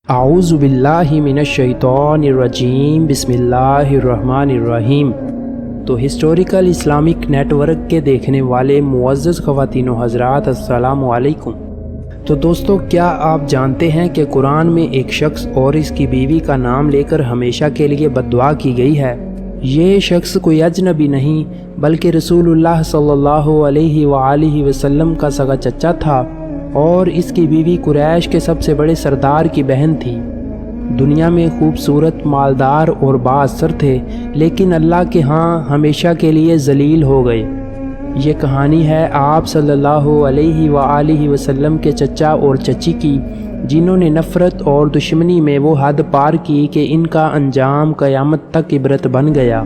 اعوذ باللہ من الشیطان الرجیم بسم اللہ الرحمن الرحیم۔ تو ہسٹوریکل اسلامک نیٹ ورک کے دیکھنے والے معزز خواتین و حضرات السلام علیکم۔ تو دوستو، کیا آپ جانتے ہیں کہ قرآن میں ایک شخص اور اس کی بیوی کا نام لے کر ہمیشہ کے لیے بد دعا کی گئی ہے؟ یہ شخص کوئی اجنبی نہیں بلکہ رسول اللہ صلی اللہ علیہ وآلہ وسلم کا سگا چچا تھا، اور اس کی بیوی قریش کے سب سے بڑے سردار کی بہن تھی۔ دنیا میں خوبصورت، مالدار اور بااثر تھے، لیکن اللہ کے ہاں ہمیشہ کے لیے ذلیل ہو گئے۔ یہ کہانی ہے آپ صلی اللہ علیہ وآلہ وسلم کے چچا اور چچی کی، جنہوں نے نفرت اور دشمنی میں وہ حد پار کی کہ ان کا انجام قیامت تک عبرت بن گیا۔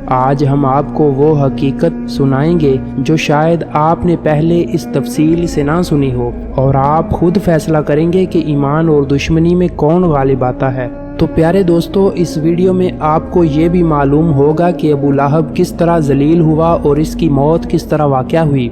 آج ہم آپ کو وہ حقیقت سنائیں گے جو شاید آپ نے پہلے اس تفصیل سے نہ سنی ہو، اور آپ خود فیصلہ کریں گے کہ ایمان اور دشمنی میں کون غالب آتا ہے۔ تو پیارے دوستو، اس ویڈیو میں آپ کو یہ بھی معلوم ہوگا کہ ابو لہب کس طرح ذلیل ہوا اور اس کی موت کس طرح واقع ہوئی۔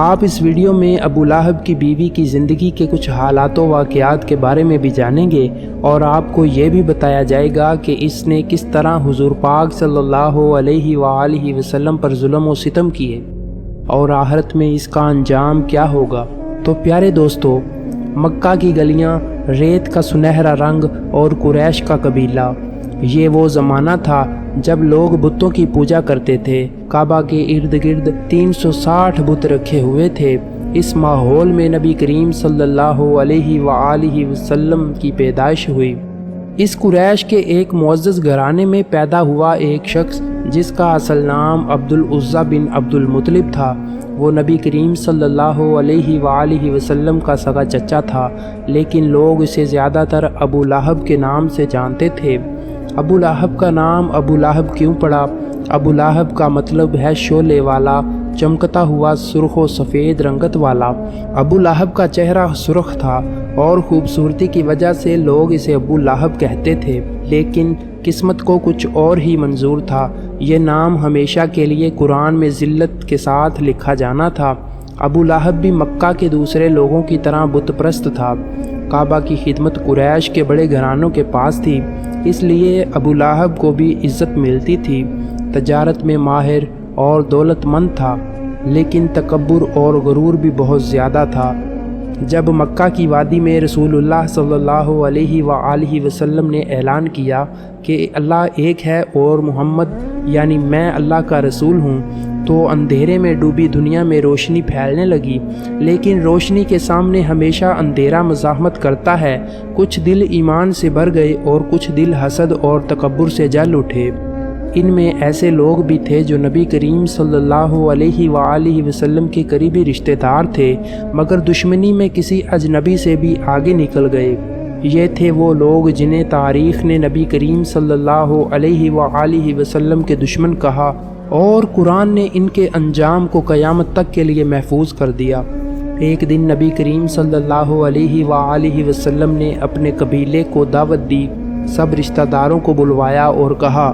آپ اس ویڈیو میں ابو لہب کی بیوی کی زندگی کے کچھ حالات و واقعات کے بارے میں بھی جانیں گے، اور آپ کو یہ بھی بتایا جائے گا کہ اس نے کس طرح حضور پاک صلی اللہ علیہ وآلہ وسلم پر ظلم و ستم کیے، اور آخرت میں اس کا انجام کیا ہوگا۔ تو پیارے دوستو، مکہ کی گلیاں، ریت کا سنہرا رنگ اور قریش کا قبیلہ، یہ وہ زمانہ تھا جب لوگ بتوں کی پوجا کرتے تھے۔ کعبہ کے ارد گرد 360 بت رکھے ہوئے تھے۔ اس ماحول میں نبی کریم صلی اللہ علیہ وآلہ وسلم کی پیدائش ہوئی۔ اس قریش کے ایک معزز گھرانے میں پیدا ہوا ایک شخص جس کا اصل نام عبد العزیٰ بن عبد المطلب تھا۔ وہ نبی کریم صلی اللہ علیہ وآلہ وسلم کا سگا چچا تھا، لیکن لوگ اسے زیادہ تر ابو لہب کے نام سے جانتے تھے۔ ابو لہب کا نام ابو لہب کیوں پڑا؟ ابو لہب کا مطلب ہے شعلے والا، چمکتا ہوا، سرخ و سفید رنگت والا۔ ابو لہب کا چہرہ سرخ تھا اور خوبصورتی کی وجہ سے لوگ اسے ابو لہب کہتے تھے، لیکن قسمت کو کچھ اور ہی منظور تھا۔ یہ نام ہمیشہ کے لیے قرآن میں ذلت کے ساتھ لکھا جانا تھا۔ ابو لہب بھی مکہ کے دوسرے لوگوں کی طرح بت پرست تھا۔ کعبہ کی خدمت قریش کے بڑے گھرانوں کے پاس تھی، اس لیے ابو لہب کو بھی عزت ملتی تھی۔ تجارت میں ماہر اور دولت مند تھا، لیکن تکبر اور غرور بھی بہت زیادہ تھا۔ جب مکہ کی وادی میں رسول اللہ صلی اللہ علیہ وآلہ وسلم نے اعلان کیا کہ اللہ ایک ہے اور محمد یعنی میں اللہ کا رسول ہوں، تو اندھیرے میں ڈوبی دنیا میں روشنی پھیلنے لگی۔ لیکن روشنی کے سامنے ہمیشہ اندھیرا مزاحمت کرتا ہے۔ کچھ دل ایمان سے بھر گئے اور کچھ دل حسد اور تکبر سے جل اٹھے۔ ان میں ایسے لوگ بھی تھے جو نبی کریم صلی اللہ علیہ وآلہ وسلم کے قریبی رشتہ دار تھے، مگر دشمنی میں کسی اجنبی سے بھی آگے نکل گئے۔ یہ تھے وہ لوگ جنہیں تاریخ نے نبی کریم صلی اللہ علیہ وآلہ وسلم کے دشمن کہا، اور قرآن نے ان کے انجام کو قیامت تک کے لیے محفوظ کر دیا۔ ایک دن نبی کریم صلی اللہ علیہ وآلہ وسلم نے اپنے قبیلے کو دعوت دی، سب رشتہ داروں کو بلوایا اور کہا،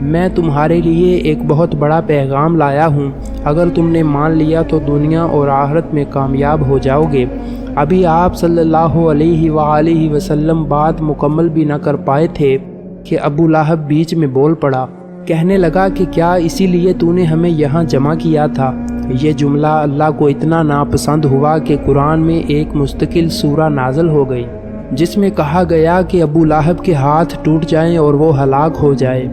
میں تمہارے لیے ایک بہت بڑا پیغام لایا ہوں، اگر تم نے مان لیا تو دنیا اور آخرت میں کامیاب ہو جاؤ گے۔ ابھی آپ صلی اللہ علیہ وآلہ وسلم بات مکمل بھی نہ کر پائے تھے کہ ابو لہب بیچ میں بول پڑا، کہنے لگا کہ کیا اسی لیے تو نے ہمیں یہاں جمع کیا تھا؟ یہ جملہ اللہ کو اتنا ناپسند ہوا کہ قرآن میں ایک مستقل سورہ نازل ہو گئی، جس میں کہا گیا کہ ابو لہب کے ہاتھ ٹوٹ جائیں اور وہ ہلاک ہو جائے۔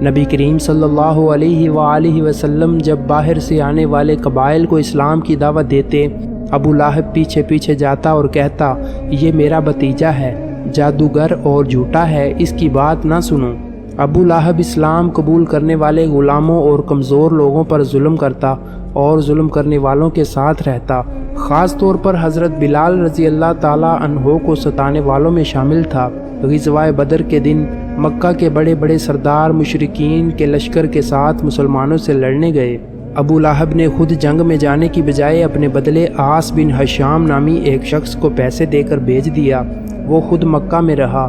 نبی کریم صلی اللہ علیہ وآلہ وسلم جب باہر سے آنے والے قبائل کو اسلام کی دعوت دیتے، ابو لہب پیچھے پیچھے جاتا اور کہتا، یہ میرا بھتیجا ہے، جادوگر اور جھوٹا ہے، اس کی بات نہ سنو۔ ابو لہب اسلام قبول کرنے والے غلاموں اور کمزور لوگوں پر ظلم کرتا اور ظلم کرنے والوں کے ساتھ رہتا۔ خاص طور پر حضرت بلال رضی اللہ تعالیٰ عنہ کو ستانے والوں میں شامل تھا۔ غزوہ بدر کے دن مکہ کے بڑے بڑے سردار مشرکین کے لشکر کے ساتھ مسلمانوں سے لڑنے گئے۔ ابو لہب نے خود جنگ میں جانے کی بجائے اپنے بدلے عاص بن ہشام نامی ایک شخص کو پیسے دے کر بھیج دیا۔ وہ خود مکہ میں رہا۔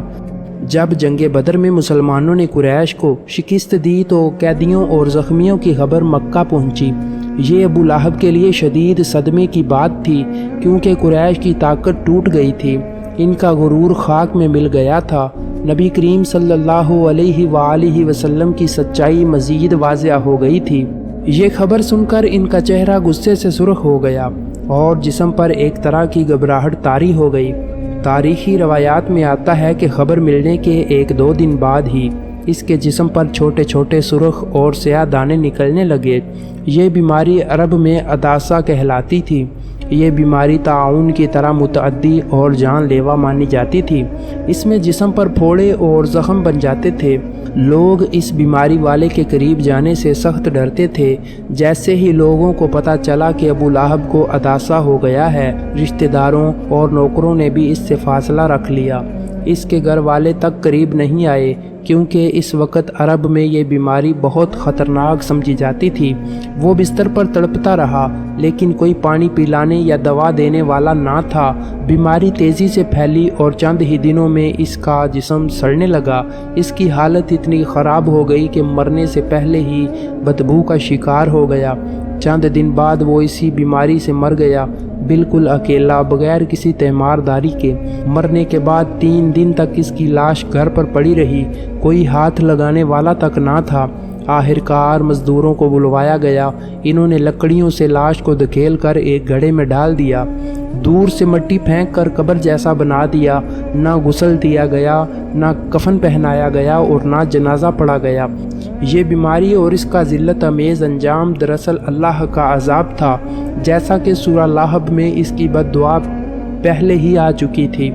جب جنگ بدر میں مسلمانوں نے قریش کو شکست دی تو قیدیوں اور زخمیوں کی خبر مکہ پہنچی۔ یہ ابو لہب کے لیے شدید صدمے کی بات تھی، کیونکہ قریش کی طاقت ٹوٹ گئی تھی۔ ان کا غرور خاک میں مل گیا تھا۔ نبی کریم صلی اللہ علیہ وآلہ وسلم کی سچائی مزید واضح ہو گئی تھی۔ یہ خبر سن کر ان کا چہرہ غصے سے سرخ ہو گیا اور جسم پر ایک طرح کی گھبراہٹ طاری ہو گئی۔ تاریخی روایات میں آتا ہے کہ خبر ملنے کے 1-2 دن بعد ہی اس کے جسم پر چھوٹے چھوٹے سرخ اور سیاہ دانے نکلنے لگے۔ یہ بیماری عرب میں عداسہ کہلاتی تھی۔ یہ بیماری طاعون کی طرح متعدی اور جان لیوا مانی جاتی تھی۔ اس میں جسم پر پھوڑے اور زخم بن جاتے تھے۔ لوگ اس بیماری والے کے قریب جانے سے سخت ڈرتے تھے۔ جیسے ہی لوگوں کو پتہ چلا کہ ابو لہب کو عداسہ ہو گیا ہے، رشتہ داروں اور نوکروں نے بھی اس سے فاصلہ رکھ لیا۔ اس کے گھر والے تک قریب نہیں آئے، کیونکہ اس وقت عرب میں یہ بیماری بہت خطرناک سمجھی جاتی تھی۔ وہ بستر پر تڑپتا رہا، لیکن کوئی پانی پلانے یا دوا دینے والا نہ تھا۔ بیماری تیزی سے پھیلی اور چند ہی دنوں میں اس کا جسم سڑنے لگا۔ اس کی حالت اتنی خراب ہو گئی کہ مرنے سے پہلے ہی بدبو کا شکار ہو گیا۔ چند دن بعد وہ اسی بیماری سے مر گیا، بالکل اکیلا، بغیر کسی تیمارداری کے۔ مرنے کے بعد 3 دن تک اس کی لاش گھر پر پڑی رہی، کوئی ہاتھ لگانے والا تک نہ تھا۔ آخرکار مزدوروں کو بلوایا گیا۔ انہوں نے لکڑیوں سے لاش کو دھکیل کر ایک گھڑے میں ڈال دیا، دور سے مٹی پھینک کر قبر جیسا بنا دیا۔ نہ غسل دیا گیا، نہ کفن پہنایا گیا اور نہ جنازہ پڑھا گیا۔ یہ بیماری اور اس کا ذلت امیز انجام دراصل اللہ کا عذاب تھا، جیسا کہ سورہ لہب میں اس کی بد دعا پہلے ہی آ چکی تھی۔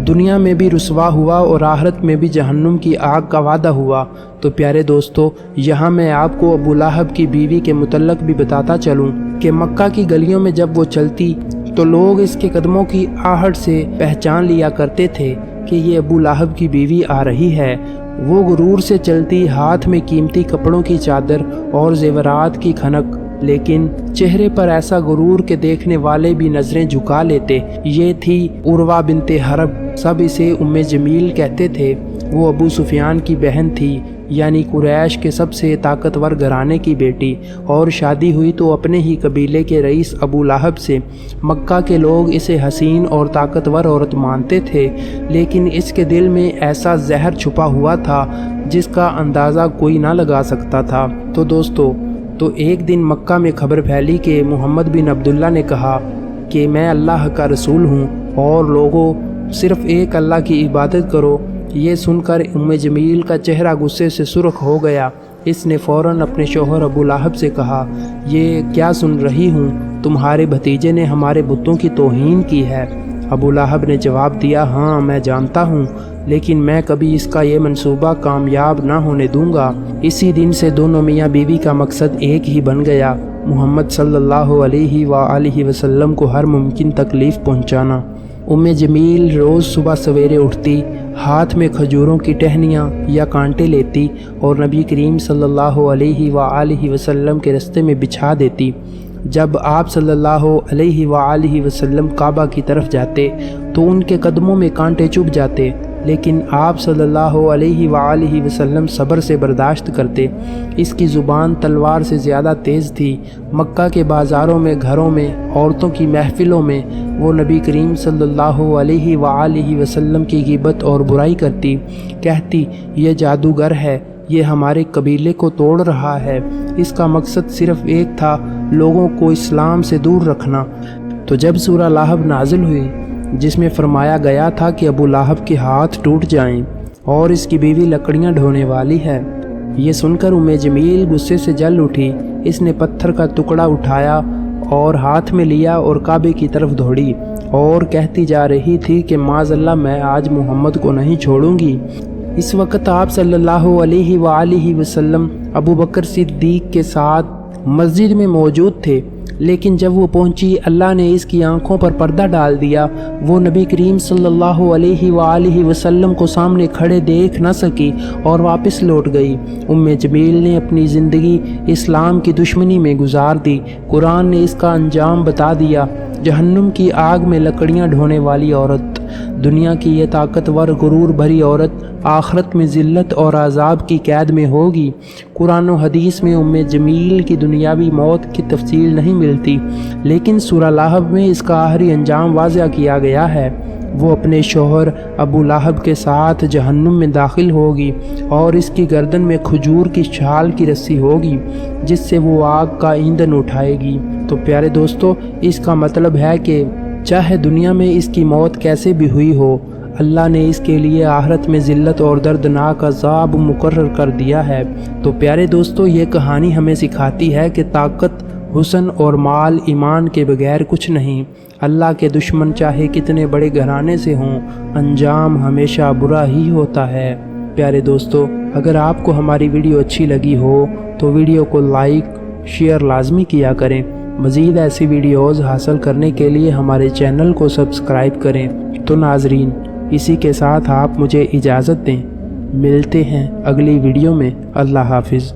دنیا میں بھی رسوا ہوا اور آخرت میں بھی جہنم کی آگ کا وعدہ ہوا۔ تو پیارے دوستو، یہاں میں آپ کو ابو لہب کی بیوی کے متعلق بھی بتاتا چلوں کہ مکہ کی گلیوں میں جب وہ چلتی تو لوگ اس کے قدموں کی آہٹ سے پہچان لیا کرتے تھے کہ یہ ابو لہب کی بیوی آ رہی ہے۔ وہ غرور سے چلتی، ہاتھ میں قیمتی کپڑوں کی چادر اور زیورات کی کھنک، لیکن چہرے پر ایسا غرور کہ دیکھنے والے بھی نظریں جھکا لیتے۔ یہ تھی عروہ بنت حرب، سب اسے ام جمیل کہتے تھے۔ وہ ابو سفیان کی بہن تھی، یعنی قریش کے سب سے طاقتور گھرانے کی بیٹی، اور شادی ہوئی تو اپنے ہی قبیلے کے رئیس ابو لہب سے۔ مکہ کے لوگ اسے حسین اور طاقتور عورت مانتے تھے، لیکن اس کے دل میں ایسا زہر چھپا ہوا تھا جس کا اندازہ کوئی نہ لگا سکتا تھا۔ تو دوستو، ایک دن مکہ میں خبر پھیلی کہ محمد بن عبداللہ نے کہا کہ میں اللہ کا رسول ہوں اور لوگوں صرف ایک اللہ کی عبادت کرو۔ یہ سن کر ام جمیل کا چہرہ غصے سے سرخ ہو گیا۔ اس نے فوراً اپنے شوہر ابو لہب سے کہا، یہ کیا سن رہی ہوں؟ تمہارے بھتیجے نے ہمارے بتوں کی توہین کی ہے۔ ابو لہب نے جواب دیا، ہاں میں جانتا ہوں، لیکن میں کبھی اس کا یہ منصوبہ کامیاب نہ ہونے دوں گا۔ اسی دن سے دونوں میاں بیوی کا مقصد ایک ہی بن گیا، محمد صلی اللہ علیہ وآلہ وسلم کو ہر ممکن تکلیف پہنچانا۔ ام جمیل روز صبح سویرے اٹھتی، ہاتھ میں کھجوروں کی ٹہنیاں یا کانٹے لیتی اور نبی کریم صلی اللہ علیہ وآلہ وسلم کے رستے میں بچھا دیتی۔ جب آپ صلی اللہ علیہ وآلہ وسلم کعبہ کی طرف جاتے تو ان کے قدموں میں کانٹے چبھ جاتے، لیکن آپ صلی اللہ علیہ وآلہ وسلم صبر سے برداشت کرتے۔ اس کی زبان تلوار سے زیادہ تیز تھی۔ مکہ کے بازاروں میں، گھروں میں، عورتوں کی محفلوں میں وہ نبی کریم صلی اللہ علیہ وآلہ وسلم کی غیبت اور برائی کرتی، کہتی یہ جادوگر ہے، یہ ہمارے قبیلے کو توڑ رہا ہے۔ اس کا مقصد صرف ایک تھا، لوگوں کو اسلام سے دور رکھنا۔ تو جب سورہ لہب نازل ہوئی جس میں فرمایا گیا تھا کہ ابو لہب کے ہاتھ ٹوٹ جائیں اور اس کی بیوی لکڑیاں ڈھونے والی ہے، یہ سن کر ام جمیل غصے سے جل اٹھی۔ اس نے پتھر کا ٹکڑا اٹھایا اور ہاتھ میں لیا اور کعبے کی طرف دوڑی اور کہتی جا رہی تھی کہ معاذ اللہ، میں آج محمد کو نہیں چھوڑوں گی۔ اس وقت آپ صلی اللہ علیہ وآلہ وسلم ابو بکر صدیق کے ساتھ مسجد میں موجود تھے، لیکن جب وہ پہنچی اللہ نے اس کی آنکھوں پر پردہ ڈال دیا۔ وہ نبی کریم صلی اللہ علیہ وآلہ وسلم کو سامنے کھڑے دیکھ نہ سکی اور واپس لوٹ گئی۔ ام جمیل نے اپنی زندگی اسلام کی دشمنی میں گزار دی۔ قرآن نے اس کا انجام بتا دیا، جہنم کی آگ میں لکڑیاں ڈھونے والی عورت۔ دنیا کی یہ طاقتور غرور بھری عورت آخرت میں ذلت اور عذاب کی قید میں ہوگی۔ قرآن و حدیث میں ام جمیل کی دنیاوی موت کی تفصیل نہیں ملتی، لیکن سورہ لہب میں اس کا آخری انجام واضح کیا گیا ہے۔ وہ اپنے شوہر ابو لہب کے ساتھ جہنم میں داخل ہوگی اور اس کی گردن میں کھجور کی چھال کی رسی ہوگی جس سے وہ آگ کا ایندھن اٹھائے گی۔ تو پیارے دوستو، اس کا مطلب ہے کہ چاہے دنیا میں اس کی موت کیسے بھی ہوئی ہو، اللہ نے اس کے لیے آخرت میں ذلت اور دردناک عذاب مقرر کر دیا ہے۔ تو پیارے دوستو، یہ کہانی ہمیں سکھاتی ہے کہ طاقت، حسن اور مال ایمان کے بغیر کچھ نہیں۔ اللہ کے دشمن چاہے کتنے بڑے گھرانے سے ہوں، انجام ہمیشہ برا ہی ہوتا ہے۔ پیارے دوستو، اگر آپ کو ہماری ویڈیو اچھی لگی ہو تو ویڈیو کو لائک، شیئر لازمی کیا کریں۔ مزید ایسی ویڈیوز حاصل کرنے کے لیے ہمارے چینل کو سبسکرائب کریں۔ تو ناظرین، اسی کے ساتھ آپ مجھے اجازت دیں، ملتے ہیں اگلی ویڈیو میں۔ اللہ حافظ۔